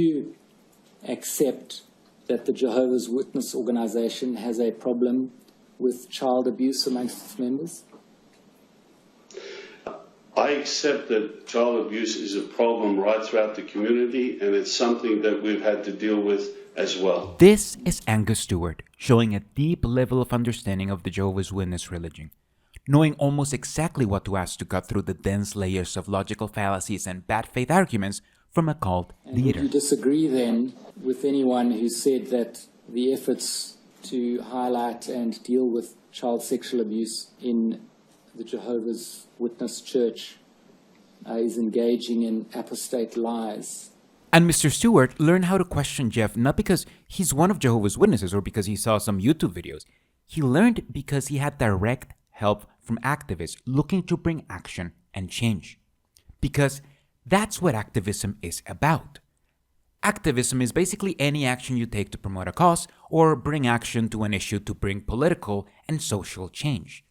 you accept that the Jehovah's Witness organization has a problem with child abuse amongst its members? I accept that child abuse is a problem right throughout the community, and it's something that we've had to deal with as well. This is Angus Stewart, showing a deep level of understanding of the Jehovah's Witness religion, knowing almost exactly what to ask to cut through the dense layers of logical fallacies and bad faith arguments from a cult leader. Would you disagree then with anyone who said that the efforts to highlight and deal with child sexual abuse in the Jehovah's Witness Church is engaging in apostate lies? And Mr. Stewart learned how to question Jeff not because he's one of Jehovah's Witnesses or because he saw some YouTube videos. He learned because he had direct help from activists looking to bring action and change. Because that's what activism is about. Activism is basically any action you take to promote a cause or bring action to an issue to bring political and social change.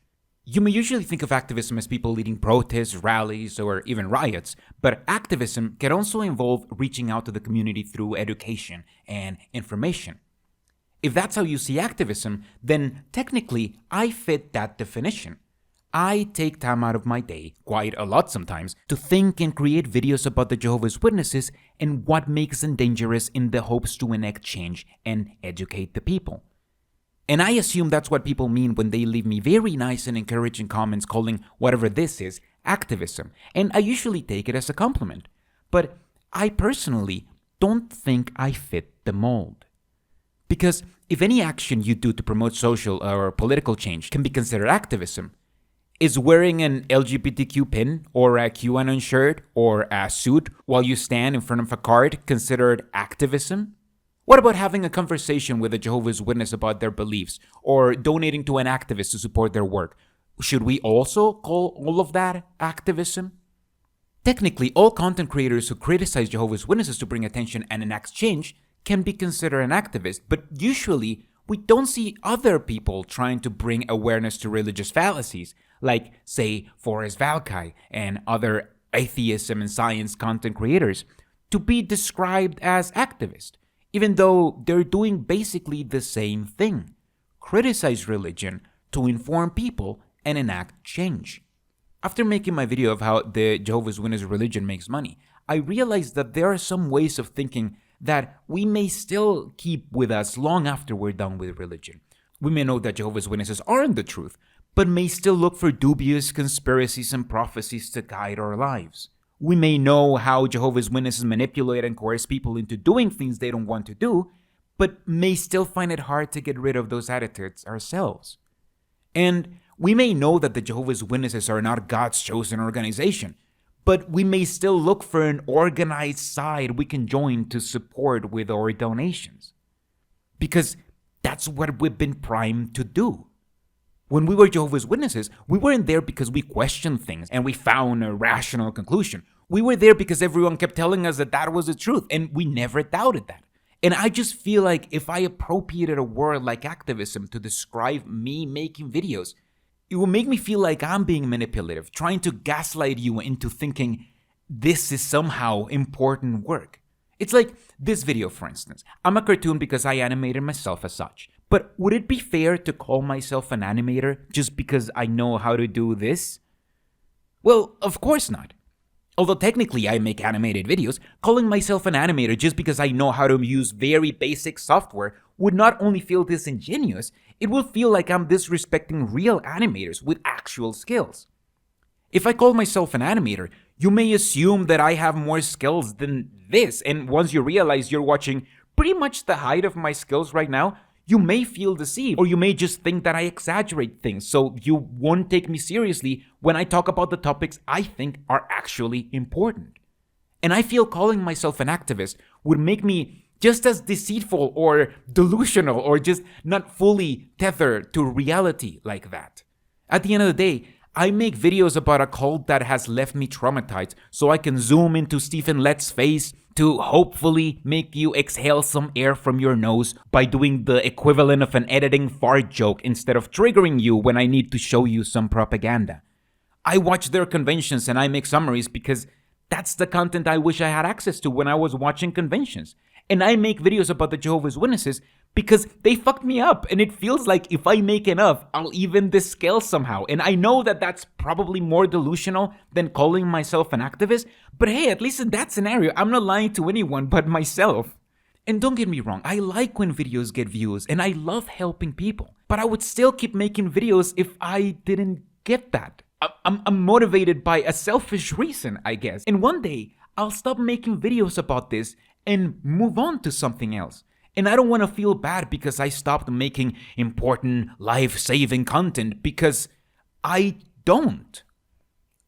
You may usually think of activism as people leading protests, rallies, or even riots, but activism can also involve reaching out to the community through education and information. If that's how you see activism, then technically I fit that definition. I take time out of my day, quite a lot sometimes, to think and create videos about the Jehovah's Witnesses and what makes them dangerous in the hopes to enact change and educate the people. And I assume that's what people mean when they leave me very nice and encouraging comments calling whatever this is activism, and I usually take it as a compliment. But I personally don't think I fit the mold. Because if any action you do to promote social or political change can be considered activism, is wearing an LGBTQ pin or a QAnon shirt or a suit while you stand in front of a card considered activism? What about having a conversation with a Jehovah's Witness about their beliefs or donating to an activist to support their work? Should we also call all of that activism? Technically, all content creators who criticize Jehovah's Witnesses to bring attention and enact change can be considered an activist, but usually we don't see other people trying to bring awareness to religious fallacies, like, say, Forrest Valkai and other atheism and science content creators, to be described as activists, even though they're doing basically the same thing: criticize religion to inform people and enact change. After making my video of how the Jehovah's Witness religion makes money, I realized that there are some ways of thinking that we may still keep with us long after we're done with religion. We may know that Jehovah's Witnesses aren't the truth, but may still look for dubious conspiracies and prophecies to guide our lives. We may know how Jehovah's Witnesses manipulate and coerce people into doing things they don't want to do, but may still find it hard to get rid of those attitudes ourselves. And we may know that the Jehovah's Witnesses are not God's chosen organization, but we may still look for an organized side we can join to support with our donations. Because that's what we've been primed to do. When we were Jehovah's Witnesses, we weren't there because we questioned things and we found a rational conclusion. We were there because everyone kept telling us that that was the truth, and we never doubted that. And I just feel like if I appropriated a word like activism to describe me making videos, it will make me feel like I'm being manipulative, trying to gaslight you into thinking this is somehow important work. It's like this video, for instance. I'm a cartoon because I animated myself as such. But would it be fair to call myself an animator just because I know how to do this? Well, of course not. Although technically I make animated videos, calling myself an animator just because I know how to use very basic software would not only feel disingenuous, it will feel like I'm disrespecting real animators with actual skills. If I call myself an animator, you may assume that I have more skills than this, and once you realize you're watching pretty much the height of my skills right now, you may feel deceived, or you may just think that I exaggerate things, so you won't take me seriously when I talk about the topics I think are actually important. And I feel calling myself an activist would make me just as deceitful or delusional or just not fully tethered to reality like that. At the end of the day, I make videos about a cult that has left me traumatized so I can zoom into Stephen Lett's face to hopefully make you exhale some air from your nose by doing the equivalent of an editing fart joke instead of triggering you when I need to show you some propaganda. I watch their conventions and I make summaries because That's the content I wish I had access to when I was watching conventions. And I make videos about the Jehovah's Witnesses because they fucked me up. And it feels like if I make enough, I'll even this scale somehow. And I know that that's probably more delusional than calling myself an activist. But hey, at least in that scenario, I'm not lying to anyone but myself. And don't get me wrong, I like when videos get views and I love helping people. But I would still keep making videos if I didn't get that. I'm motivated by a selfish reason, I guess. And one day, I'll stop making videos about this and move on to something else. And I don't want to feel bad because I stopped making important life-saving content, because I don't.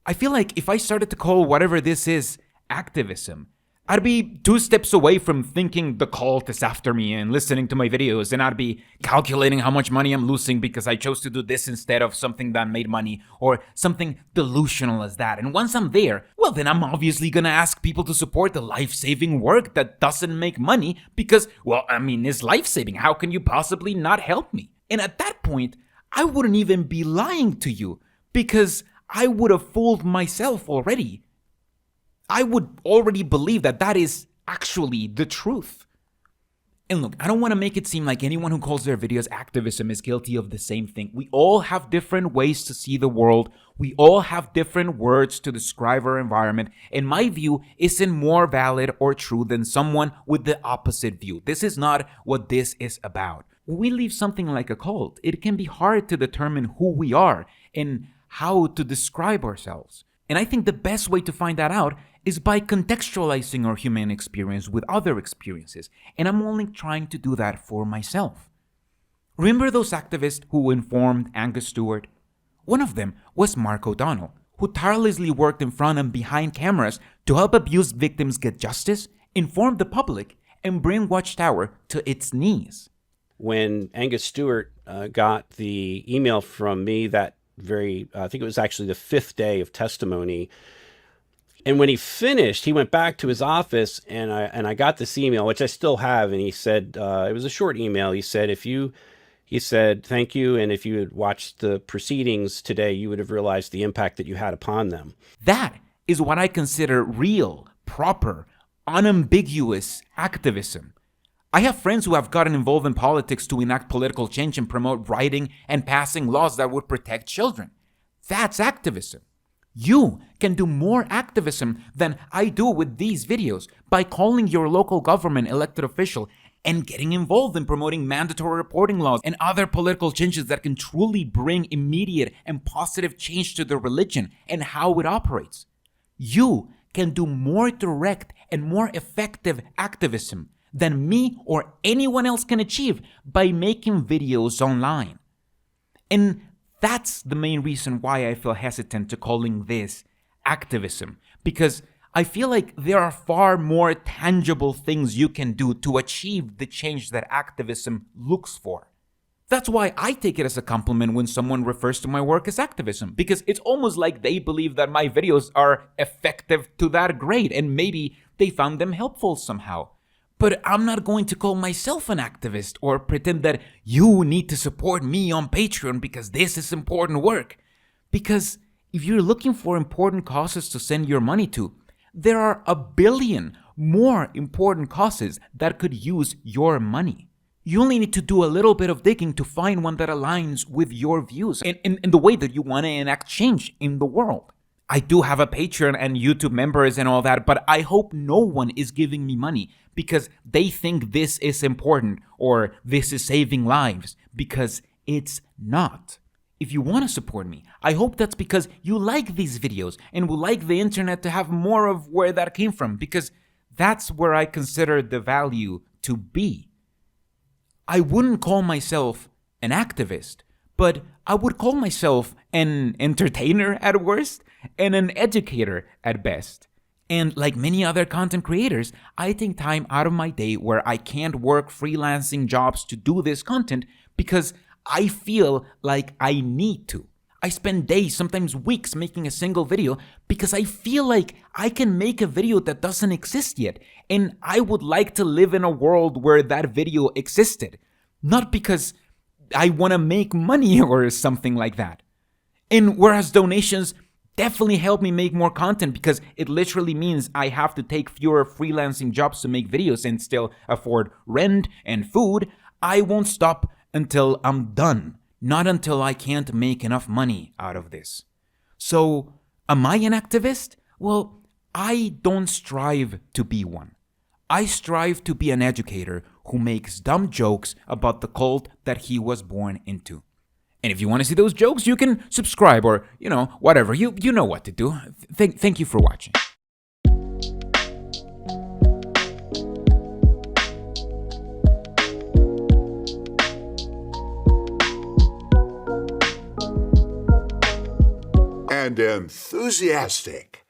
I feel like if I started to call whatever this is activism, I'd be 2 steps away from thinking the cult is after me and listening to my videos, and I'd be calculating how much money I'm losing because I chose to do this instead of something that made money, or something delusional as that. And once I'm there, well, then I'm obviously gonna ask people to support the life-saving work that doesn't make money because, well, I mean, it's life-saving. How can you possibly not help me? And at that point, I wouldn't even be lying to you because I would have fooled myself already. I would already believe that that is actually the truth. And look, I don't want to make it seem like anyone who calls their videos activism is guilty of the same thing. We all have different ways to see the world. We all have different words to describe our environment. And my view isn't more valid or true than someone with the opposite view. This is not what this is about. When we leave something like a cult, it can be hard to determine who we are and how to describe ourselves. And I think the best way to find that out is by contextualizing our human experience with other experiences. And I'm only trying to do that for myself. Remember those activists who informed Angus Stewart? One of them was Mark O'Donnell, who tirelessly worked in front and behind cameras to help abused victims get justice, inform the public, and bring Watchtower to its knees. When Angus Stewart got the email from me that I think it was actually the 5th day of testimony, and when he finished, he went back to his office, and I got this email, which I still have, and he said, it was a short email. He said, thank you, and if you had watched the proceedings today, you would have realized the impact that you had upon them. That is what I consider real, proper, unambiguous activism. I have friends who have gotten involved in politics to enact political change and promote writing and passing laws that would protect children. That's activism. You can do more activism than I do with these videos by calling your local government elected official and getting involved in promoting mandatory reporting laws and other political changes that can truly bring immediate and positive change to the religion and how it operates. You can do more direct and more effective activism than me or anyone else can achieve by making videos online. And that's the main reason why I feel hesitant to calling this activism, because I feel like there are far more tangible things you can do to achieve the change that activism looks for. That's why I take it as a compliment when someone refers to my work as activism, because it's almost like they believe that my videos are effective to that grade and maybe they found them helpful somehow. But I'm not going to call myself an activist or pretend that you need to support me on Patreon because this is important work. Because if you're looking for important causes to send your money to, there are a billion more important causes that could use your money. You only need to do a little bit of digging to find one that aligns with your views and the way that you want to enact change in the world. I do have a Patreon and YouTube members and all that, but I hope no one is giving me money because they think this is important or this is saving lives, because it's not. If you want to support me, I hope that's because you like these videos and would like the internet to have more of where that came from, because that's where I consider the value to be. I wouldn't call myself an activist, but I would call myself an entertainer at worst and an educator at best. And like many other content creators, I take time out of my day where I can't work freelancing jobs to do this content because I feel like I need to. I spend days, sometimes weeks, making a single video because I feel like I can make a video that doesn't exist yet, and I would like to live in a world where that video existed, not because I want to make money or something like that. And whereas donations definitely help me make more content, because it literally means I have to take fewer freelancing jobs to make videos and still afford rent and food. I won't stop until I'm done, not until I can't make enough money out of this. So, am I an activist? Well, I don't strive to be one. I strive to be an educator who makes dumb jokes about the cult that he was born into. And if you want to see those jokes, you can subscribe or, whatever. You know what to do. Thank you for watching. And enthusiastic.